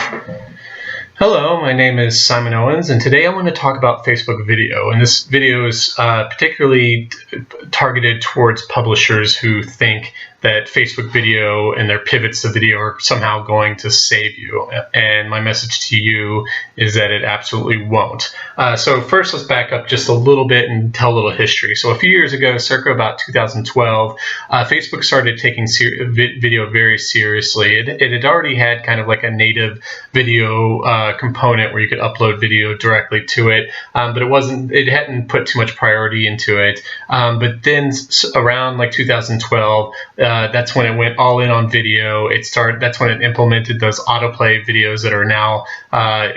Hello, my name is Simon Owens, and today I want to talk about Facebook video. And this video is particularly targeted towards publishers who think that Facebook video and their pivots to video are somehow going to save you. And my message to you is that it absolutely won't. So first, let's back up just a little bit and tell a little history. So a few years ago, circa about 2012, Facebook started taking video very seriously. It had already had kind of like a native video component where you could upload video directly to it, but it hadn't put too much priority into it. But then around like 2012, that's when it went all in on video. That's when it implemented those autoplay videos that are now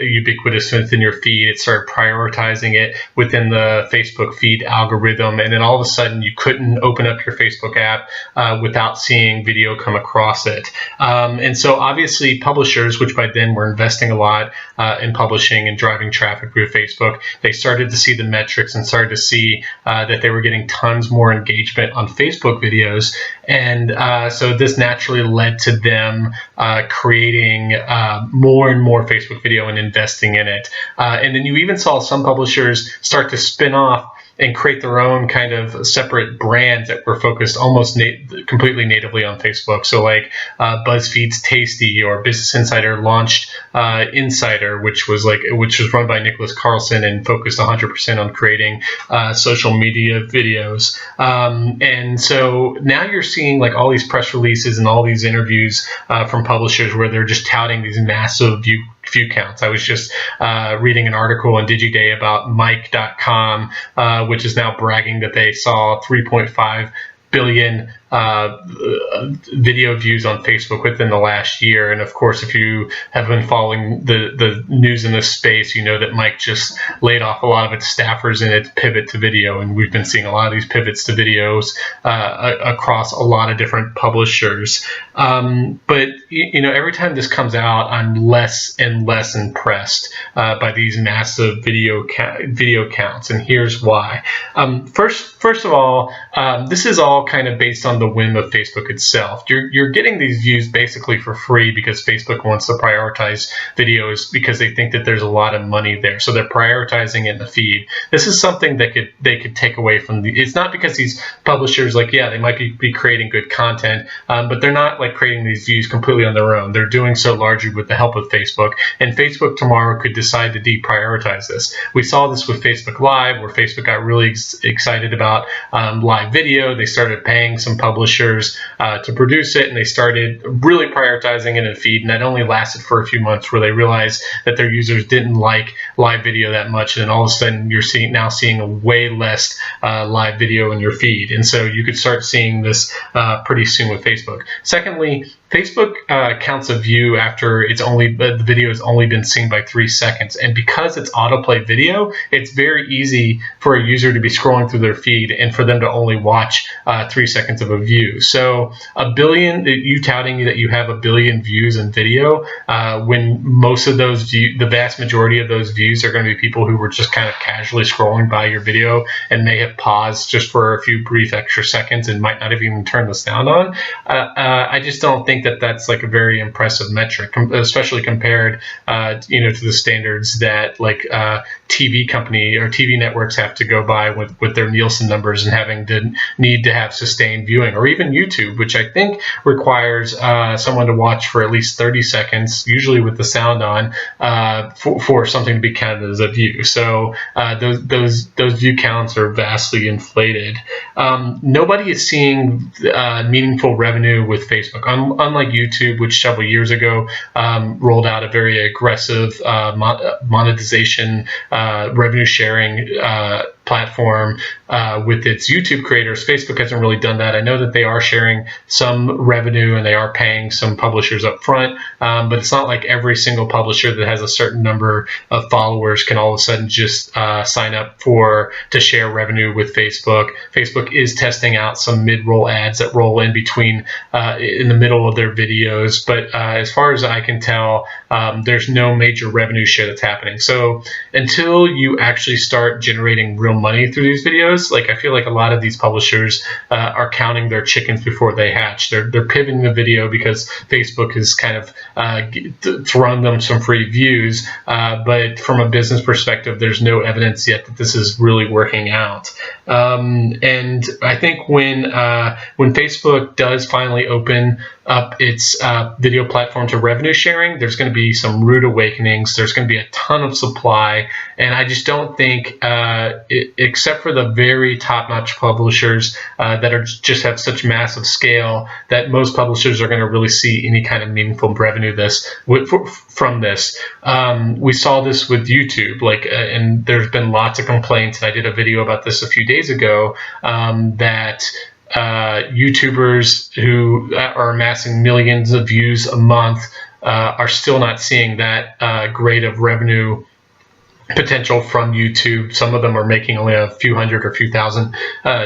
ubiquitous within your feed. It started prioritizing it within the Facebook feed algorithm, and then all of a sudden you couldn't open up your Facebook app without seeing video come across it. And so obviously publishers, which by then were investing a lot in publishing and driving traffic through Facebook, they started to see the metrics and started to see that they were getting tons more engagement on Facebook videos. And so this naturally led to them creating more and more Facebook video and investing in it. And then you even saw some publishers start to spin off and create their own kind of separate brands that were focused almost completely natively on Facebook. So like BuzzFeed's Tasty, or Business Insider launched Insider, which was run by Nicholas Carlson and focused 100% on creating social media videos. And so now you're seeing like all these press releases and all these interviews from publishers where they're just touting these massive view counts. I was just reading an article on DigiDay about Mic.com, which is now bragging that they saw 3.5 billion video views on Facebook within the last year. And of course, if you have been following the news in this space, you know that Mic just laid off a lot of its staffers in its pivot to video. And we've been seeing a lot of these pivots to videos across a lot of different publishers. But every time this comes out, I'm less and less impressed by these massive video counts. And here's why. First of all, this is all kind of based on the whim of Facebook itself. You're getting these views basically for free because Facebook wants to prioritize videos because they think that there's a lot of money there. So they're prioritizing it in the feed. This is something that they could take away from it's not because these publishers, they might be creating good content, but they're not like creating these views completely on their own. They're doing so largely with the help of Facebook, and Facebook tomorrow could decide to deprioritize this. We saw this with Facebook Live, where Facebook got really excited about live video. They started paying some publishers to produce it, and they started really prioritizing it in feed, and that only lasted for a few months, where they realized that their users didn't like live video that much, and all of a sudden you're now seeing a way less live video in your feed. And so you could start seeing this pretty soon with Facebook. Secondly, Facebook counts a view after the video has only been seen by 3 seconds, and because it's autoplay video, it's very easy for a user to be scrolling through their feed and for them to only watch 3 seconds of a view. So you touting that you have 1 billion views in video, when most of those the vast majority of those views are going to be people who were just kind of casually scrolling by your video and may have paused just for a few brief extra seconds and might not have even turned the sound on. I just don't think that that's like a very impressive metric, especially compared to the standards that TV company or TV networks have to go by with their Nielsen numbers and having to need to have sustained viewing, or even YouTube, which I think requires someone to watch for at least 30 seconds, usually with the sound on, for something to be counted as a view. So those view counts are vastly inflated. Nobody is seeing meaningful revenue with Facebook, unlike YouTube, which several years ago rolled out a very aggressive monetization, revenue sharing platform with its YouTube creators. Facebook hasn't really done that. I know that they are sharing some revenue and they are paying some publishers up front, but it's not like every single publisher that has a certain number of followers can all of a sudden just sign up to share revenue with Facebook. Facebook is testing out some mid-roll ads that roll in between in the middle of their videos, but as far as I can tell, there's no major revenue share that's happening. So until you actually start generating real real money through these videos. Like, I feel like a lot of these publishers are counting their chickens before they hatch. They're pivoting the video because Facebook has kind of thrown them some free views, but from a business perspective, there's no evidence yet that this is really working out. And I think when Facebook does finally open up its video platform to revenue sharing, there's going to be some rude awakenings. There's going to be a ton of supply, and I just don't think, except for the very top-notch publishers that are just have such massive scale, that most publishers are going to really see any kind of meaningful revenue from this. We saw this with YouTube, and there's been lots of complaints. And I did a video about this a few days ago, that YouTubers who are amassing millions of views a month are still not seeing that great of revenue potential from YouTube. Some of them are making only a few hundred or a few thousand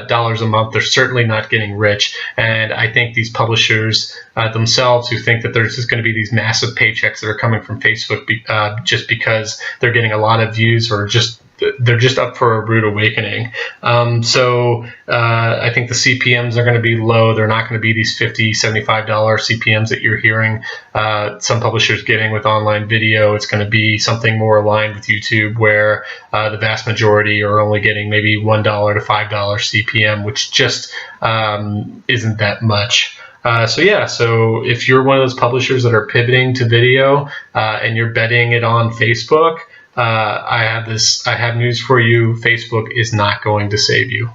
dollars a month. They're certainly not getting rich. And I think these publishers themselves, who think that there's just going to be these massive paychecks that are coming from Facebook just because they're getting a lot of views, or they're just up for a rude awakening. So I think the CPMs are going to be low. They're not going to be these $50, $75 CPMs that you're hearing some publishers getting with online video. It's going to be something more aligned with YouTube, where the vast majority are only getting maybe $1 to $5 CPM, which just isn't that much. So if you're one of those publishers that are pivoting to video and you're betting it on Facebook, I have news for you. Facebook is not going to save you.